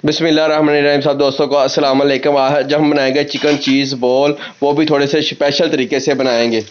बिस्मिल्लाहिर्रहमानिर्रहीम। सब दोस्तों को अस्सलाम वालेकुम। आज हम बनाएंगे चिकन चीज़ बॉल, वो भी थोड़े से स्पेशल तरीके से बनाएंगे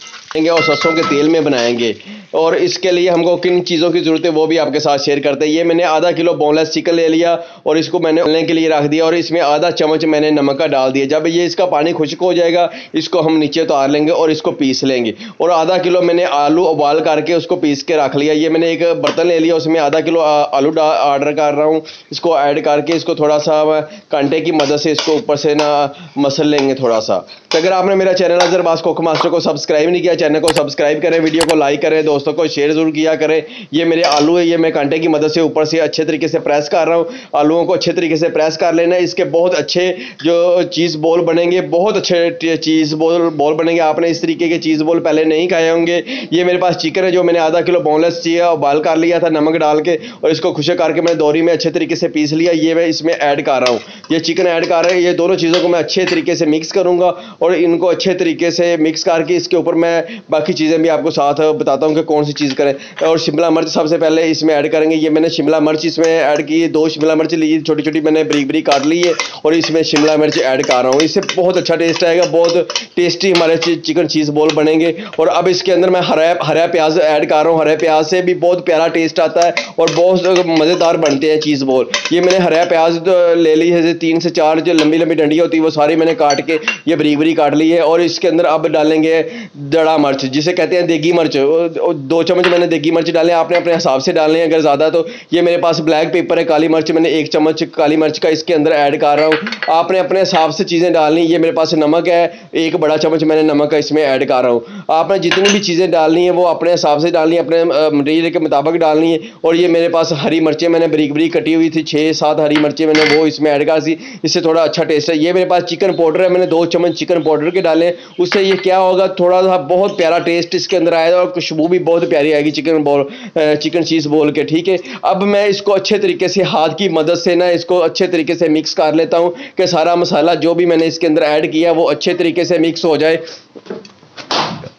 और सरसों के तेल में बनाएंगे। और इसके लिए हमको किन चीज़ों की ज़रूरत है वो भी आपके साथ शेयर करते हैं। ये मैंने आधा किलो बोनलेस चिकन ले लिया और इसको मैंने उबलने के लिए रख दिया और इसमें आधा चम्मच मैंने नमक का डाल दिया। जब ये इसका पानी खुश्क हो जाएगा इसको हम नीचे उतार लेंगे और इसको पीस लेंगे। और आधा किलो मैंने आलू उबाल करके उसको पीस के रख लिया। ये मैंने एक बर्तन ले लिया, उसमें आधा किलो आलू ऑर्डर कर रहा हूँ। इसको ऐड करके इसको थोड़ा सा कांटे की मदद से इसको ऊपर से ना मसल लेंगे थोड़ा सा। तो अगर आपने मेरा चैनल अज़रबाज़ कुक मास्टर को सब्सक्राइब नहीं किया, चैनल को सब्सक्राइब करें, वीडियो को लाइक करें, दोस्तों को शेयर जरूर किया करें। ये मेरे आलू है, ये मैं कांटे की मदद से ऊपर से अच्छे तरीके से प्रेस कर रहा हूँ। आलूओं को अच्छे तरीके से प्रेस कर लेना। इसके बहुत अच्छे जो चीज़ बॉल बनेंगे, बहुत अच्छे चीज़ बॉल बनेंगे। आपने इस तरीके के चीज़ बॉल पहले नहीं खाए होंगे। ये मेरे पास चिकन है जो मैंने आधा किलो बोनलेस चाहिए उबाल कर लिया था नमक डाल के, और इसको खुश्क करके मैं दोरी में अच्छे तरीके से पीस लिया। ये मैं इसमें ऐड कर रहा हूँ, ये चिकन ऐड कर रहे हैं। ये दोनों चीज़ों को मैं अच्छे तरीके से मिक्स करूँगा और इनको अच्छे तरीके से मिक्स करके इसके ऊपर मैं बाकी चीज़ें भी आपको साथ बताता हूँ कि कौन सी चीज़ करें। और शिमला मिर्च सबसे पहले इसमें ऐड करेंगे। ये मैंने शिमला मिर्च इसमें ऐड की है, 2 शिमला मिर्च ली, छोटी छोटी मैंने बारीक बारीक काट ली है और इसमें शिमला मिर्च ऐड कर रहा हूँ। इससे बहुत अच्छा टेस्ट आएगा, बहुत टेस्टी हमारे चिकन चीज़ बॉल बनेंगे। और अब इसके अंदर मैं हरा प्याज ऐड कर रहा हूँ। हरे प्याज से भी बहुत प्यारा टेस्ट आता है और बहुत मज़ेदार बनते हैं चीज़ बॉल। ये मैंने हरा प्याज ले ली है, 3 से 4 जो लंबी लंबी डंडी होती है वो सारी मैंने काट के ये बारीक बारीक काट ली है। और इसके अंदर अब डालेंगे दड़ा मिर्च, जिसे कहते हैं देगी मिर्च। 2 चम्मच मैंने देगी मिर्च डाले, आपने अपने हिसाब से डालने हैं अगर ज़्यादा तो। ये मेरे पास ब्लैक पेपर है, काली मिर्च मैंने 1 चम्मच काली मिर्च का इसके अंदर ऐड कर रहा हूँ। आपने अपने हिसाब से चीज़ें डालनी। ये मेरे पास नमक है, 1 बड़ा चम्मच मैंने नमक का इसमें ऐड कर रहा हूँ। आपने जितनी भी चीज़ें डालनी है वो अपने हिसाब से डालनी है, अपने मटीरियल के मुताबिक डालनी है। और ये मेरे पास हरी मिर्चें मैंने बारीक बारीक कटी हुई थी, 6-7 हरी मिर्चें मैंने वो इसमें ऐड कर दी, इससे थोड़ा अच्छा टेस्ट है। ये मेरे पास चिकन पाउडर है, मैंने 2 चम्मच चिकन पाउडर के डाले। उससे ये क्या होगा, थोड़ा सा बहुत प्यारा टेस्ट इसके अंदर आएगा और खुशबू भी बहुत प्यारी आएगी चिकन चीज़ बॉल के। ठीक है, अब मैं इसको अच्छे तरीके से हाथ की मदद से ना इसको अच्छे तरीके से मिक्स कर लेता हूँ कि सारा मसाला जो भी मैंने इसके अंदर ऐड किया वो अच्छे तरीके से मिक्स हो जाए,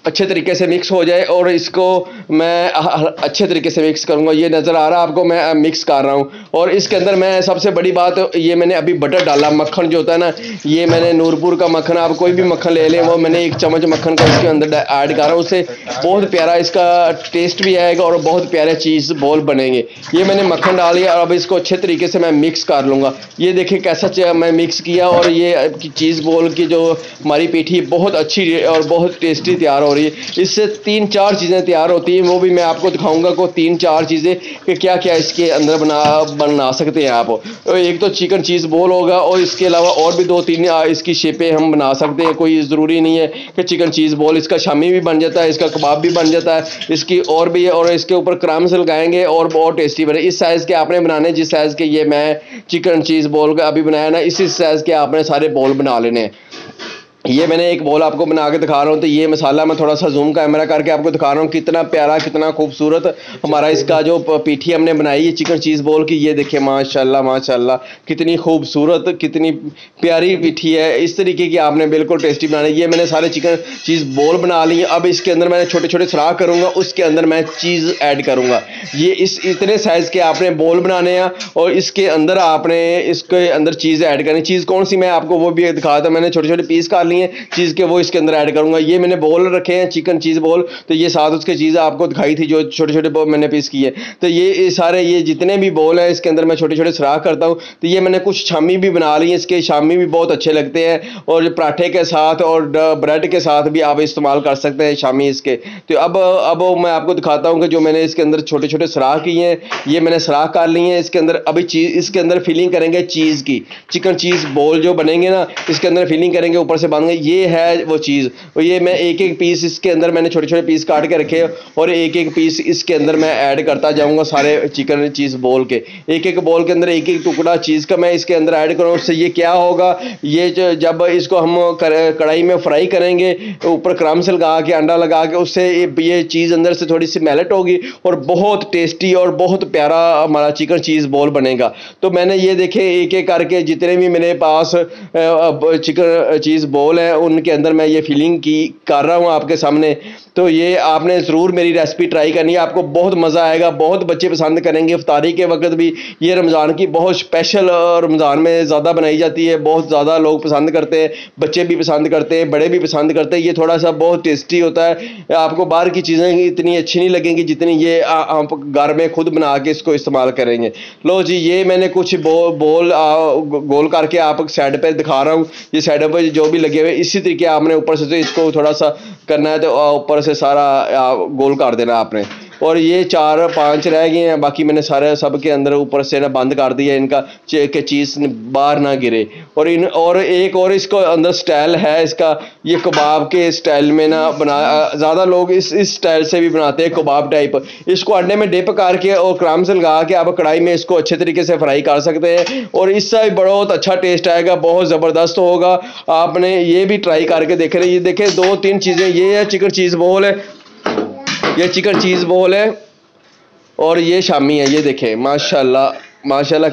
अच्छे तरीके से मिक्स हो जाए। और इसको मैं अच्छे तरीके से मिक्स करूंगा। ये नज़र आ रहा है आपको, मैं मिक्स कर रहा हूँ। और इसके अंदर मैं सबसे बड़ी बात, ये मैंने अभी बटर डाला, मक्खन जो होता है ना, ये मैंने नूरपुर का मक्खन, आप कोई भी मक्खन ले लें, वो मैंने 1 चम्मच मक्खन का इसके अंदर ऐड कर रहा हूँ। उससे बहुत प्यारा इसका टेस्ट भी आएगा और बहुत प्यारे चीज़ बॉल बनेंगे। ये मैंने मक्खन डाल दिया और अब इसको अच्छे तरीके से मैं मिक्स कर लूँगा। ये देखिए कैसा मैं मिक्स किया और ये चीज़ बॉल की जो हमारी पीठी बहुत अच्छी और बहुत टेस्टी तैयार हो रही है। इससे 3-4 चीज़ें तैयार होती हैं, वो भी मैं आपको दिखाऊंगा को 3-4 चीज़ें कि क्या क्या इसके अंदर बना सकते हैं आप। एक तो चिकन चीज़ बॉल होगा और इसके अलावा और भी 2-3 इसकी शेपें हम बना सकते हैं। कोई ज़रूरी नहीं है कि चिकन चीज़ बॉल, इसका शामी भी बन जाता है, इसका कबाब भी बन जाता है, इसकी और भी। और इसके ऊपर क्रम्स लगाएंगे और बहुत टेस्टी बने। इस साइज़ के आपने बनाने, जिस साइज़ के ये मैं चिकन चीज़ बॉल का अभी बनाया ना, इसी साइज़ के आपने सारे बॉल बना लेने हैं। ये मैंने एक बॉल आपको बना के दिखा रहा हूँ। तो ये मसाला मैं थोड़ा सा जूम कैमरा करके आपको दिखा रहा हूँ, कितना प्यारा कितना खूबसूरत हमारा इसका जो पीठी हमने बनाई है चिकन चीज़ बॉल की। ये देखिए माशाल्लाह माशाल्लाह, कितनी खूबसूरत कितनी प्यारी पीठी है। इस तरीके की आपने बिल्कुल टेस्टी बनानी। ये मैंने सारे चिकन चीज़ बॉल बना ली है। अब इसके अंदर मैंने छोटे छोटे सुराख करूँगा, उसके अंदर मैं चीज़ ऐड करूँगा। ये इतने साइज़ के आपने बॉल बनाने हैं और इसके अंदर आपने इसके अंदर चीज़ ऐड करनी। चीज़ कौन सी मैं आपको वो भी दिखा था, मैंने छोटे छोटे पीस काट चीज के, वो इसके अंदर ऐड करूंगा। ये मैंने बॉल रखे हैं चिकन चीज बॉल, तो ये साथ उसके चीज़ आपको दिखाई थी जो छोटे छोटे मैंने पीस किए। तो ये सारे ये जितने भी बॉल है इसके अंदर मैं छोटे छोटे सुराख करता हूँ। तो ये मैंने कुछ शामी भी बना ली है, इसके शामी भी बहुत अच्छे लगते हैं और पराठे के साथ और ब्रेड के साथ भी आप इस्तेमाल कर सकते हैं शामी इसके। तो अब मैं आपको दिखाता हूँ कि जो मैंने इसके अंदर छोटे छोटे सुराख किए हैं, ये मैंने सुराख कर लिए हैं इसके अंदर। अभी चीज़ इसके अंदर फिलिंग करेंगे चीज़ की, चिकन चीज़ बॉल जो बनेंगे ना इसके अंदर फिलिंग करेंगे, ऊपर से ये है वो चीज़। और ये मैं एक एक पीस इसके अंदर मैंने छोटे छोटे पीस काट के रखे और एक एक पीस इसके अंदर मैं ऐड करता जाऊंगा सारे चिकन चीज़ बॉल के। एक एक बॉल के अंदर एक एक टुकड़ा चीज़ का मैं इसके अंदर ऐड करूँ। उससे ये क्या होगा, ये जब इसको हम कढ़ाई में फ्राई करेंगे, ऊपर क्रम्स लगा के अंडा लगा के, उससे ये चीज़ अंदर से थोड़ी सी मेल्ट होगी और बहुत टेस्टी और बहुत प्यारा हमारा चिकन चीज़ बॉल बनेगा। तो मैंने ये देखे एक एक करके जितने भी मेरे पास चिकन चीज़ बॉल बोल हैं उनके अंदर मैं ये फीलिंग की कर रहा हूँ आपके सामने। तो ये आपने ज़रूर मेरी रेसिपी ट्राई करनी है, आपको बहुत मज़ा आएगा, बहुत बच्चे पसंद करेंगे। इफ्तारी के वक्त भी ये रमज़ान की बहुत स्पेशल रमज़ान में ज़्यादा बनाई जाती है, बहुत ज़्यादा लोग पसंद करते हैं, बच्चे भी पसंद करते हैं, बड़े भी पसंद करते हैं। ये थोड़ा सा बहुत टेस्टी होता है। आपको बाहर की चीज़ें इतनी अच्छी नहीं लगेंगी जितनी ये आप घर में खुद बना के इसको इस्तेमाल करेंगे। लो जी, ये मैंने कुछ बोल गोल करके आप साइड पर दिखा रहा हूँ। ये साइड पर जो भी लगे हुए इसी तरीके आपने ऊपर से तो इसको थोड़ा सा करना है, तो ऊपर से सारा गोल कर देना आपने। और ये 4-5 रह गए हैं, बाकी मैंने सारे सब के अंदर ऊपर से ना बंद कर दिया इनका कि चीज़ बाहर ना गिरे। और एक और इसको अंदर स्टाइल है इसका, ये कबाब के स्टाइल में ना बना, ज़्यादा लोग इस स्टाइल से भी बनाते हैं कबाब टाइप। इसको अंडे में डिप करके और क्रम्स लगा के आप कढ़ाई में इसको अच्छे तरीके से फ्राई कर सकते हैं और इससे भी बहुत अच्छा टेस्ट आएगा, बहुत ज़बरदस्त होगा। आपने ये भी ट्राई करके देख रहे हैं। ये देखें 2-3 चीज़ें, ये है चिकन चीज़ बॉल है, ये चिकन चीज़ बॉल है और ये शामी है। ये देखें माशाल्लाह माशाल्लाह,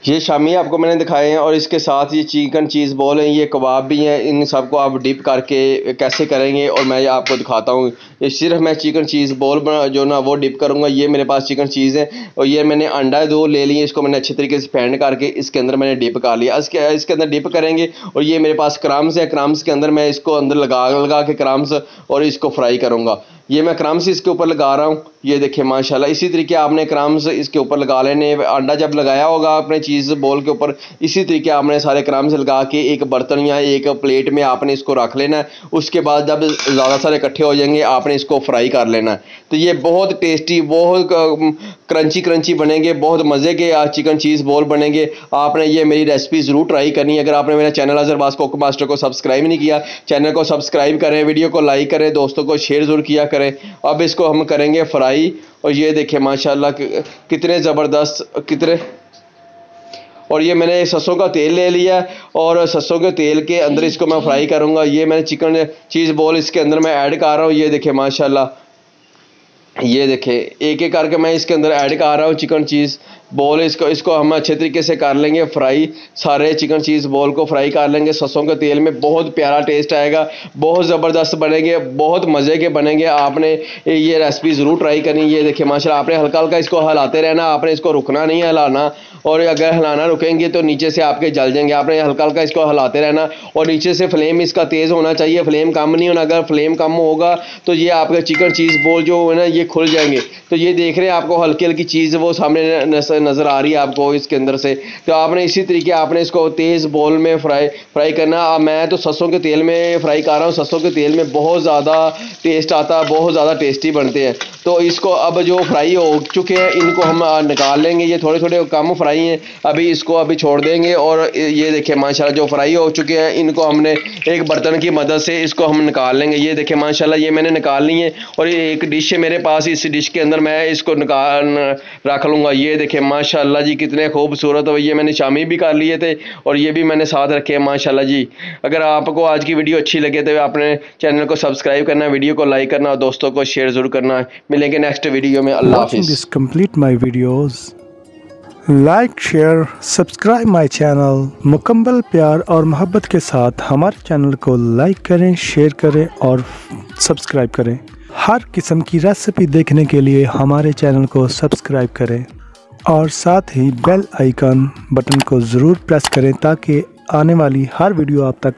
ये शामी आपको मैंने दिखाए हैं और इसके साथ ये चिकन चीज़ बॉल हैं, ये कबाब भी हैं। इन सबको आप डिप करके कैसे करेंगे और मैं आपको दिखाता हूँ। ये सिर्फ मैं चिकन चीज़ बॉल जो ना वो डिप करूँगा। ये मेरे पास चिकन चीज़ है और ये मैंने अंडा 2 ले लिए, इसको मैंने अच्छे तरीके से फेंट करके इसके अंदर मैंने डिप कर लिया। इसके अंदर डिप करेंगे और ये मेरे पास क्रम्स है, क्रम्स के अंदर मैं इसको अंदर लगा के क्रम्स और इसको फ्राई करूँगा। ये मैं क्रम्स इसके ऊपर लगा रहा हूँ। ये देखिए माशाल्लाह, इसी तरीके आपने क्रम्स इसके ऊपर लगा लेने। अंडा जब लगाया होगा आपने चीज़ बॉल के ऊपर, इसी तरीके आपने सारे क्रम्स लगा के एक बर्तन या एक प्लेट में आपने इसको रख लेना है। उसके बाद जब ज़्यादा सारे इकट्ठे हो जाएंगे आपने इसको फ्राई कर लेना है। तो ये बहुत टेस्टी, बहुत क्रंची बनेंगे, बहुत मज़े के चिकन चीज़ बॉल बनेंगे। आपने ये मेरी रेसिपी ज़रूर ट्राई करनी है। अगर आपने मेरा चैनल अज़रबाज़ कुक मास्टर को सब्सक्राइब नहीं किया, चैनल को सब्सक्राइब करें, वीडियो को लाइक करें, दोस्तों को शेयर ज़रूर किया करें। अब इसको हम करेंगे फ्राई और ये देखें माशाल्लाह कितने ज़बरदस्त कितने। और ये मैंने सरसों का तेल ले लिया और सरसों के तेल के अंदर इसको मैं फ्राई करूँगा। ये मैंने चिकन चीज़ बॉल इसके अंदर मैं ऐड कर रहा हूँ। ये देखें माशाल्लाह, ये देखें एक एक करके मैं इसके अंदर ऐड कर रहा हूँ चिकन चीज़ बॉल। इसको हम अच्छे तरीके से कर लेंगे फ्राई, सारे चिकन चीज़ बॉल को फ्राई कर लेंगे सरसों के तेल में। बहुत प्यारा टेस्ट आएगा, बहुत ज़बरदस्त बनेंगे, बहुत मज़े के बनेंगे। आपने ये रेसिपी ज़रूर ट्राई करनी। ये देखिए माशाल्लाह, आपने हल्का हल्का इसको हिलाते रहना, आपने इसको रुकना नहीं है हिलाना, और अगर हिलाना रुकेंगे तो नीचे से आपके जल जाएंगे। आपने हल्का हल्का इसको हिलाते रहना और नीचे से फ्लेम इसका तेज़ होना चाहिए, फ्लेम कम नहीं होना। अगर फ्लेम कम होगा तो ये आपका चिकन चीज़ बॉल जो है ना ये खुल जाएंगे। तो ये देख रहे हैं आपको हल्की हल्की चीज़ वो सामने नज़र आ रही है आपको इसके अंदर से। तो आपने इसी तरीके आपने इसको तेज़ बॉल में फ्राई करना। मैं तो सरसों के तेल में फ्राई कर रहा हूँ, सरसों के तेल में बहुत ज़्यादा टेस्ट आता है, बहुत ज़्यादा टेस्टी बनते हैं। तो इसको अब जो फ्राई हो चुके हैं इनको हम निकाल लेंगे। ये थोड़े थोड़े कम फ्राई हैं, अभी इसको अभी छोड़ देंगे। और ये देखिए माशाल्लाह जो फ्राई हो चुके हैं इनको हमने एक बर्तन की मदद से इसको हम निकाल लेंगे। ये देखिए माशाल्लाह ये मैंने निकाल ली है और ये एक डिश है मेरे पास, इस डिश के अंदर मैं इसको निकाल रख लूँगा। ये देखिए माशाल्लाह जी कितने खूबसूरत हो। ये मैंने शामी भी कर लिए थे और ये भी मैंने साथ रखे हैं माशाल्लाह जी। अगर आपको आज की वीडियो अच्छी लगे तो आपने चैनल को सब्सक्राइब करना, वीडियो को लाइक करना और दोस्तों को शेयर ज़रूर करना। मिलेंगे नेक्स्ट वीडियो में। अल्लाह हाफिज़। Complete my videos, like share subscribe my channel. मुकम्मल प्यार और मोहब्बत के साथ हमारे चैनल को लाइक करें, शेयर करें और सब्सक्राइब करें। हर किस्म की रेसिपी देखने के लिए हमारे चैनल को सब्सक्राइब करें और साथ ही बेल आइकन बटन को ज़रूर प्रेस करें ताकि आने वाली हर वीडियो आप तक